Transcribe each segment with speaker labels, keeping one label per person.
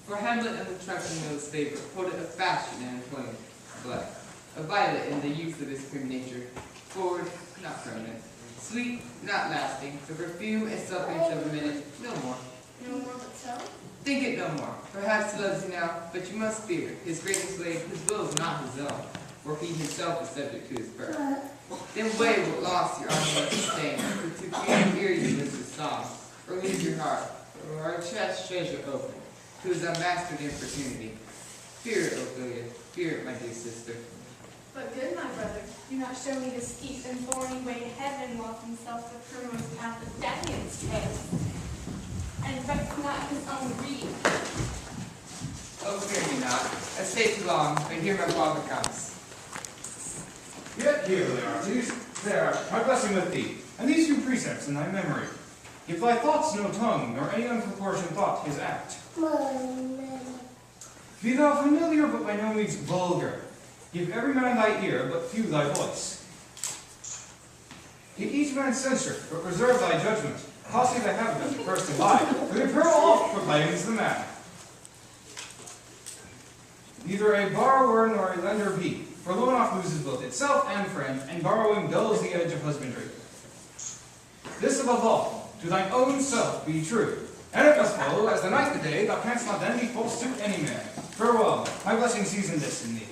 Speaker 1: For Hamlet and the trucking mills favor, quoted a fashion and employment, black, a violet in the use of his prim nature, forward, not permanent, sweet, not lasting, the perfume and suffrage of a minute, no more.
Speaker 2: No more but so?
Speaker 1: Think it no more. Perhaps he loves you now, but you must fear, his great slave, his will is not his own, for he himself is subject to his birth. Then weigh what loss your arm must sustain, for to hear you listen to songs, or leave your heart, or our chest treasure open, to his unmastered importunity. Fear it, Ophelia, fear it, my dear sister.
Speaker 2: But good, my brother, do not show me the steep and thorny way to heaven, while himself the primrose path of Daniel's tails, and vex not his own greed.
Speaker 1: Oh, fear me not. I stay too long, but here my father comes.
Speaker 3: Yet here, Laertes, there, my blessing with thee, and these few precepts in thy memory. Give thy thoughts no tongue, nor any unproportioned thought his act. Be thou familiar, but by no means vulgar. Give every man thy ear, but few thy voice. Take each man's censure, but reserve thy judgment. Costly thy habitant, first to lie, for the pearl oft proclaims the man. Neither a borrower nor a lender be, for loan oft loses both itself and friend, and borrowing dulls the edge of husbandry. This above all, to thine own self be true, and it must follow, as the night the day, thou canst not then be false to any man. Farewell, my blessing season this in thee.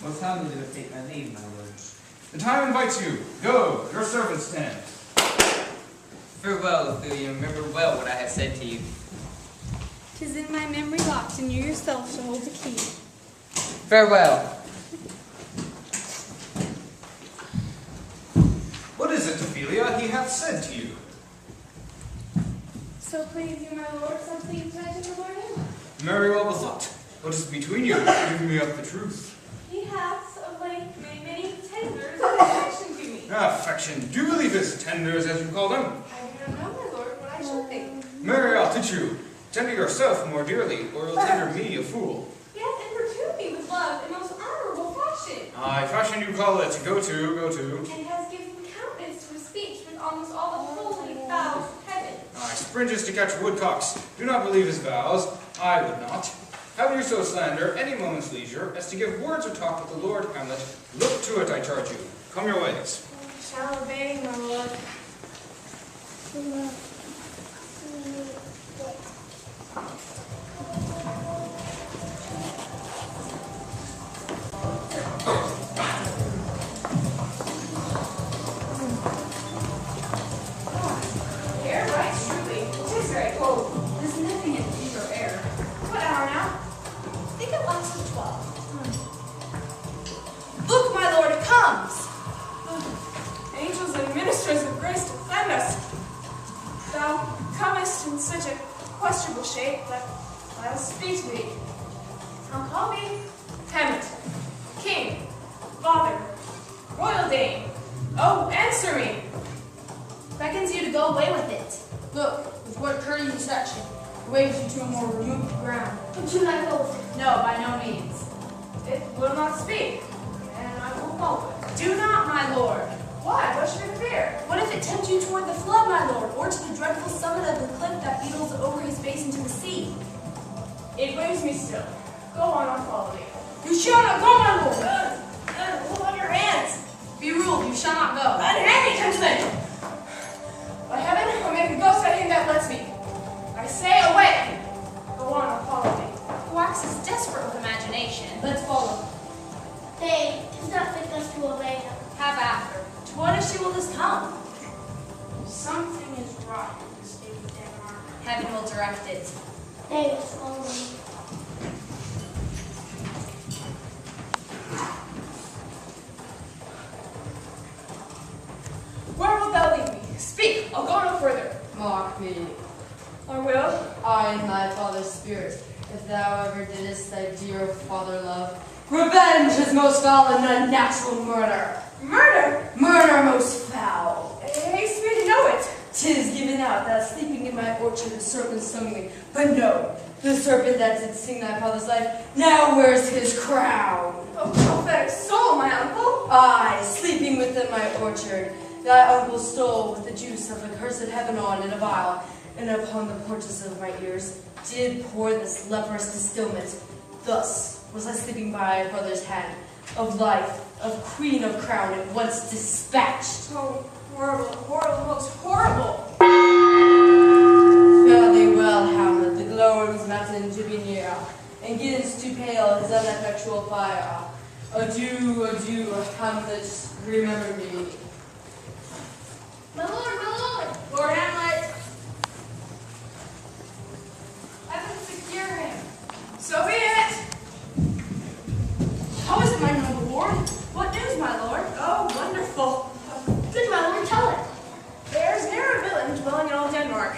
Speaker 4: Most humbly do I take my leave, my lord.
Speaker 3: The time invites you. Go, your servants stand.
Speaker 1: Farewell, Ophelia, remember well what I have said to you.
Speaker 2: 'Tis in my memory locked, and you yourself shall hold the key.
Speaker 1: Farewell.
Speaker 3: What is it, Ophelia, he hath said to you?
Speaker 2: So please you, my lord, something to mention the morning?
Speaker 3: Very well bethought. What is between you? Give me up the truth.
Speaker 2: He hath of late made many tenders of affection to me.
Speaker 3: Affection. Do you believe his tenders, as you call them?
Speaker 2: I do not know, my lord, what I should think.
Speaker 3: Marry out to you. Tender yourself more dearly, or you'll tender me a fool.
Speaker 2: Yes, and pursue me with love in most honorable fashion.
Speaker 3: Aye, fashion you call it. Go to, go to.
Speaker 2: And has given countenance to his speech with almost all the holy vows of heaven.
Speaker 3: Aye, springes to catch woodcocks. Do not believe his vows. I would not. Have you so slander any moment's leisure as to give words or talk with the Lord Hamlet? Look to it, I charge you. Come your ways.
Speaker 2: Shall obey, my lord. Air, right? Truly. It is very cold. There's nothing in fever air. What hour now?
Speaker 5: I think it wants to 12. Look, my lord, it comes!
Speaker 2: Angels and ministers of grace defend us. Thou comest in such a questionable shape that I'll speak to thee. I'll call thee Hamlet, King, Father, Royal Dane. Oh, answer me!
Speaker 5: Beckons you to go away with it. Look, with what courteous section, waves you to a more removed ground.
Speaker 2: But you like both.
Speaker 5: No, by no means.
Speaker 2: It will not speak, and I will follow it.
Speaker 5: Do not, my lord.
Speaker 2: Why? What should it fear?
Speaker 5: What if it tempt you toward the flood, my lord, or to the dreadful summit of the cliff that beetles over his face into the sea?
Speaker 2: It waves me still. Go on, I'll follow thee.
Speaker 5: You shall not go, my lord! Hold on your hands! Be ruled, you shall not go.
Speaker 2: Unhand me, gentlemen! By heaven, I'll make a ghost out of him that lets me. I say away! Go on, I'll follow thee.
Speaker 5: Wax is desperate with imagination.
Speaker 2: Let's follow.
Speaker 6: They does not think us to obey him.
Speaker 5: Have after. To what issue will this come?
Speaker 2: Something is wrong in the state of Denmark.
Speaker 5: Heaven will direct it.
Speaker 6: They must follow me.
Speaker 2: Where wilt thou lead me? Speak, I'll go no further.
Speaker 7: Mock me.
Speaker 2: I will.
Speaker 7: I and my father's spirit
Speaker 5: if thou ever didst thy dear father love. Revenge is most foul and unnatural murder.
Speaker 2: Murder?
Speaker 5: Murder most foul.
Speaker 2: Haste me to know it.
Speaker 5: 'Tis given out that sleeping in my orchard the serpent stung me. But no, the serpent that did sting thy father's life now wears his crown.
Speaker 2: Oh, prophetic soul, my uncle.
Speaker 5: I, sleeping within my orchard, thy uncle stole with the juice of the cursed heaven on in a vial, and upon the porches of my ears did pour this leprous distilment. Thus was I sleeping by my brother's hand, of life, of queen of crown, at once dispatched.
Speaker 2: Oh, horrible, horrible, most horrible.
Speaker 5: Fare thee well, Hamlet, the glowworm's matin to be near, and gins to pale his ineffectual fire. Adieu, adieu, Hamlet, remember me.
Speaker 6: My lord, my lord.
Speaker 5: Lord Hamlet! I can secure him.
Speaker 2: So be it.
Speaker 5: How is it, my noble lord? What news, my lord?
Speaker 2: Oh, wonderful.
Speaker 6: Good, my lord, tell it.
Speaker 2: There's ne'er a villain dwelling in all Denmark.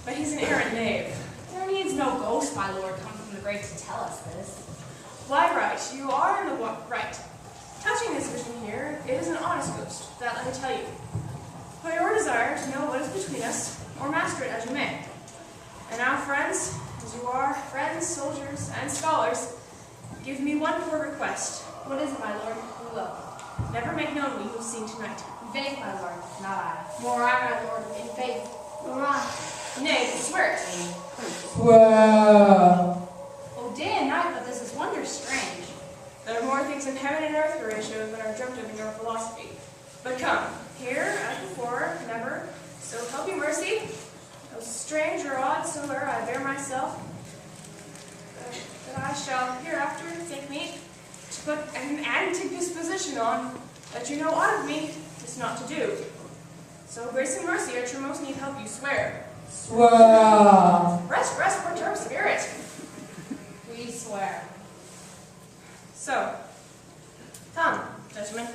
Speaker 2: But he's an arrant knave.
Speaker 5: There needs no ghost, my lord, come from the great to tell us this.
Speaker 2: Why, right, you are in the right. Touching this vision here, it is an honest ghost, that let me tell you. For your desire to know what is between us, or master it as you may. And now, friends, as you are, friends, soldiers, and scholars, give me one poor request.
Speaker 5: What is it, my lord? We will.
Speaker 2: Never make known what you have seen tonight.
Speaker 5: In faith, my lord, not I.
Speaker 6: More I, my lord, in faith. More I.
Speaker 2: Nay, swear it.
Speaker 5: Well. Oh, day and night, but this is wondrous strange.
Speaker 2: There are more things in heaven and earth, Horatio, than are dreamt of in your philosophy. But come, here, as before, never, so help you mercy, though strange or odd soever I bear myself, that I shall hereafter take me to put an antic disposition on, that you know aught of me is not to do. So grace and mercy at your most need help you swear.
Speaker 5: Swear.
Speaker 2: Rest, perturb spirit.
Speaker 5: We swear.
Speaker 2: So, come, gentlemen,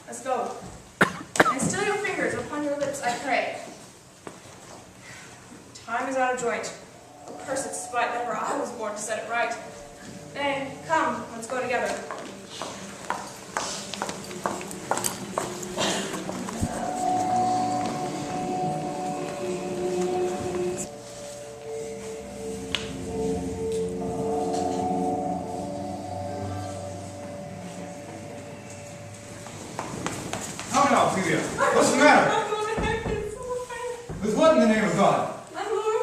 Speaker 2: let's go. And still your fingers upon your lips, I pray. Time is out of joint. Oh, cursed spite, never I was born to set it right. Nay, come, let's go together.
Speaker 3: How now, Ophelia? What's the matter? With what in the name of God?
Speaker 2: My lord,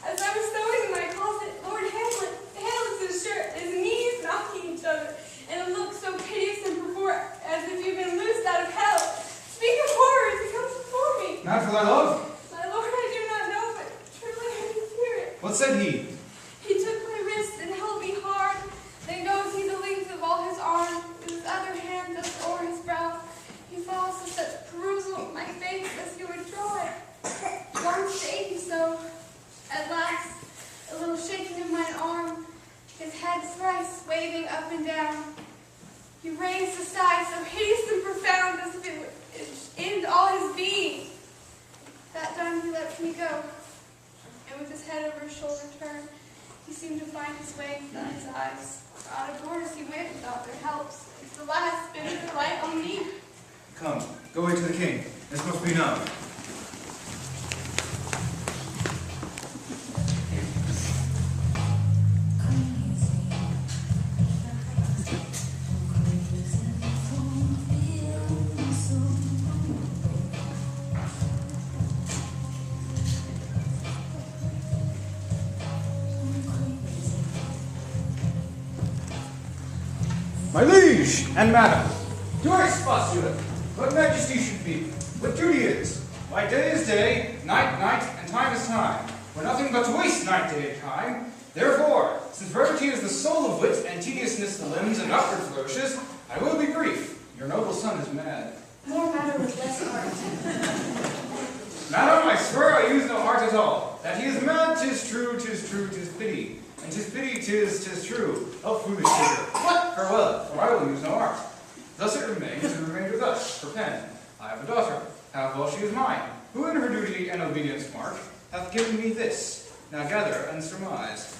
Speaker 2: as I was sewing in my closet, Lord Hamlet's shirt, his knees knocking each other, and it looked so piteous and perforce as if you'd been loosed out of hell. Speak of horrors, he comes before me.
Speaker 3: Mad for thy love?
Speaker 2: My lord, I do not know, but truly I can hear it.
Speaker 3: What said he?
Speaker 2: He took my wrist and held me hard, then goes he the length of all his arm, with his other hand thus o'er his brow. He falls with such perusal of my face as you would draw it. One stayed he so. At last, a little shaking of my arm, his head thrice waving up and down. He raised a sigh so hideous and profound as if it would end all his being. That done, he lets me go, and with his head over his shoulder turned, he seemed to find his way without his eyes. For out of doors he went without their helps. It's the last bit of the light on me.
Speaker 3: Come, go away to the king. This must be known. My liege and madam, do I expostulate? What majesty should be, what duty is. Why, day is day, night, night, and time is time. We're nothing but to waste night, day, and time. Therefore, since brevity is the soul of wit, and tediousness the limbs and upward flourishes, I will be brief. Your noble son is mad.
Speaker 6: More matter with less art.
Speaker 3: Madam, I swear I use no art at all. That he is mad, 'tis true, 'tis true, 'tis pity. And 'tis pity, 'tis true. Oh, foolish figure. What? Farewell, for I will use no art. Thus it remains, and remainder thus, for pen. I have a daughter, how well she is mine, who in her duty and obedience mark, hath given me this. Now gather and surmise.